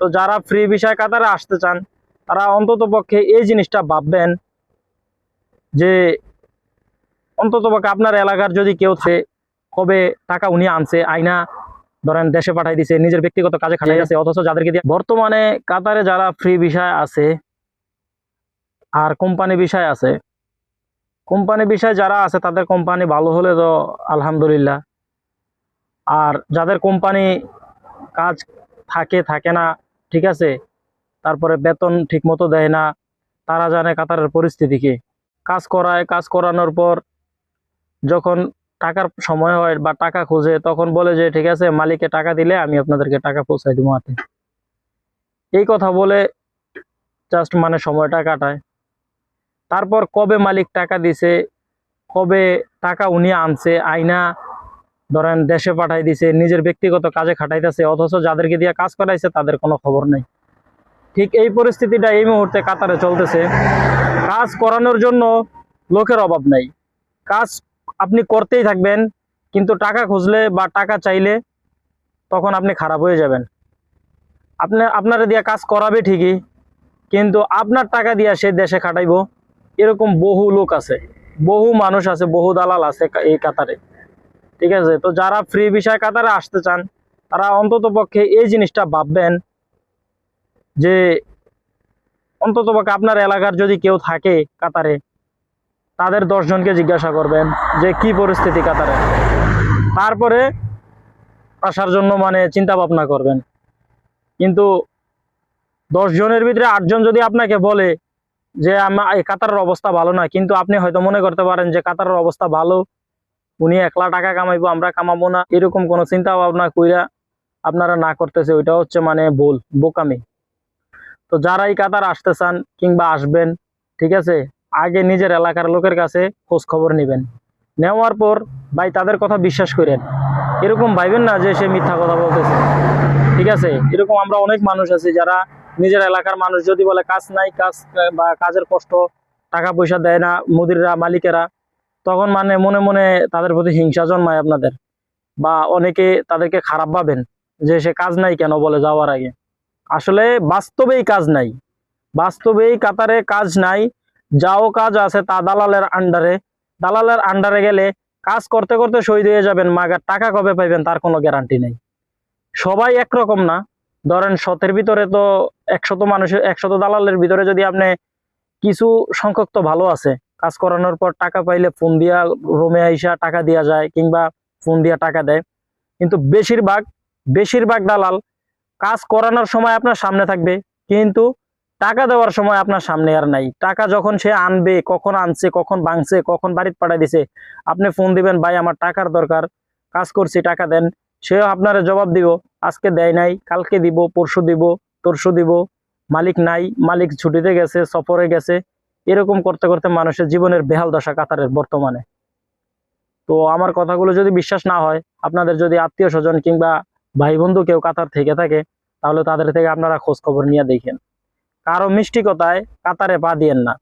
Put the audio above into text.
তো যারা ফ্রি ভিসায় কাতারে আসতে চান তারা অন্তত পক্ষে এই জিনিসটা ভাববেন যে অন্তত পক্ষে আপনার এলাকার যদি কেউ কবে টাকা উনি আনছে আইনা ধরেন দেশে পাঠাই দিছে, নিজের ব্যক্তিগত কাজে খাটাই গেছে, অথচ যাদেরকে দিয়ে বর্তমানে কাতারে যারা ফ্রি ভিসায় আছে আর কোম্পানি ভিসায় আছে, কোম্পানি বিষয় যারা আছে তাদের কোম্পানি ভালো হলে তো আলহামদুলিল্লাহ, আর যাদের কোম্পানি কাজ থাকে না, ঠিক আছে, তারপরে বেতন ঠিক মতো দেয় না, তারা জানে কাতারের পরিস্থিতি কি। কাজ করায়, কাজ করানোর পর যখন টাকার সময় হয় বা টাকা খোঁজে তখন বলে যে ঠিক আছে মালিককে টাকা দিলে আমি আপনাদেরকে টাকা পৌঁছাই দিব হাতে, এই কথা বলে জাস্ট মানে সময়টা কাটায়। তারপর কবে মালিক টাকা দিছে, কবে টাকা উনি আনছে আইনা ধরেন দেশে পাঠাই দিছে, নিজের ব্যক্তিগত কাজে খাটাইতেছে, অথচ যাদেরকে দিয়ে কাজ করাইছে তাদের কোনো খবর নেই। ঠিক এই পরিস্থিতিটা এই মুহূর্তে কাতারে চলতেছে। কাজ করানোর জন্য লোকের অভাব নাই, কাজ আপনি করতেই থাকবেন, কিন্তু টাকা খুঁজলে বা টাকা চাইলে তখন আপনি খারাপ হয়ে যাবেন। আপনারা দিয়ে কাজ করাবে ঠিকই, কিন্তু আপনার টাকা দিয়ে সে দেশে খাটাইবো, এরকম বহু লোক আছে, বহু মানুষ আছে, বহু দালাল আছে এই কাতারে, ঠিক আছে। তো যারা ফ্রি ভিসায় কাতারে আসতে চান তারা অন্তত পক্ষে এই জিনিসটা ভাববেন যে অন্তত পক্ষে আপনার এলাকার যদি কেউ থাকে কাতারে তাদের 10 জনকে জিজ্ঞাসা করবেন যে কি পরিস্থিতি কাতারে, তারপরে আসার জন্য মানে চিন্তা ভাবনা করবেন। কিন্তু 10 জনের ভিতরে 8 জন যদি আপনাকে বলে যে এই কাতারের অবস্থা ভালো না, কিন্তু আপনি হয়তো মনে করতে পারেন যে কাতারের অবস্থা ভালো, উনি একলা টাকা কামাইবো আমরা কামাবো না, এরকম কোনো চিন্তা ভাবনা কইরা আপনারা না করতেছে, ওইটা হচ্ছে মানে ভুল, বোকামি। তো যারা এই কাতার আসতে চান কিংবা আসবেন, ঠিক আছে, আগে নিজের এলাকার লোকের কাছে খোঁজ খবর নেবেন, নেওয়ার পর ভাই তাদের কথা বিশ্বাস করেন, এরকম ভাইবেন না যে সে মিথ্যা কথা বলতেছে, ঠিক আছে। এরকম আমরা অনেক মানুষ আছি যারা নিজের এলাকার মানুষ যদি বলে কাজ নাই, কাজ বা কাজের কষ্ট, টাকা পয়সা দেয় না মুদিররা, মালিকেরা, তখন মানে মনে মনে তাদের প্রতি হিংসা জন্মায় আপনাদের, বা অনেকে তাদেরকে খারাপ ভাবেন যে সে কাজ নাই কেন বলে যাওয়ার আগে। আসলে বাস্তবেই কাজ নাই, বাস্তবেই কাতারে কাজ নাই, যাও কাজ আছে তা দালালের আন্ডারে, দালালের আন্ডারে গেলে কাজ করতে করতে শহীদ হয়ে যাবেন, মাগার টাকা কবে পাইবেন তার কোনো গ্যারান্টি নেই। সবাই একরকম না, ধরেন 100-এর ভিতরে তো 100 মানুষের 100 দালালের ভিতরে যদি আপনি কিছু সংখ্যক তো ভালো আছে, কাজ করানোর পর টাকা পাইলে ফোন দিয়া রুমে আইসা টাকা দেওয়া যায় কিংবা ফোন দিয়া টাকা দেয়, কিন্তু বেশিরভাগ দালাল কাজ করানোর সময় আপনার সামনে থাকবে, কিন্তু টাকা দেওয়ার সময় আপনার সামনে আর নাই। টাকা যখন সে আনবে, কখন আনছে, কখন ভাঙছে, কখন বাড়িতে পাঠাই দিছে, আপনি ফোন দিবেন ভাই আমার টাকার দরকার, কাজ করছি টাকা দেন, সেও আপনার জবাব দিব আজকে দেয় নাই, কালকে দিব, পরশু দিব, তরশু দিব, মালিক নাই, মালিক ছুটিতে গেছে, সফরে গেছে, এরকম করতে করতে মানুষের জীবনের বেহাল দশা কাতারের বর্তমানে। তো আমার কথাগুলো যদি বিশ্বাস না হয়, আপনাদের যদি আত্মীয় স্বজন কিংবা ভাই বন্ধু কেউ কাতার থেকে থাকে, তাহলে তাদের থেকে আপনারা খোঁজ খবর নিয়ে দেখেন। কারো মিষ্টি কথায় কাতারে পা দিয়েন না।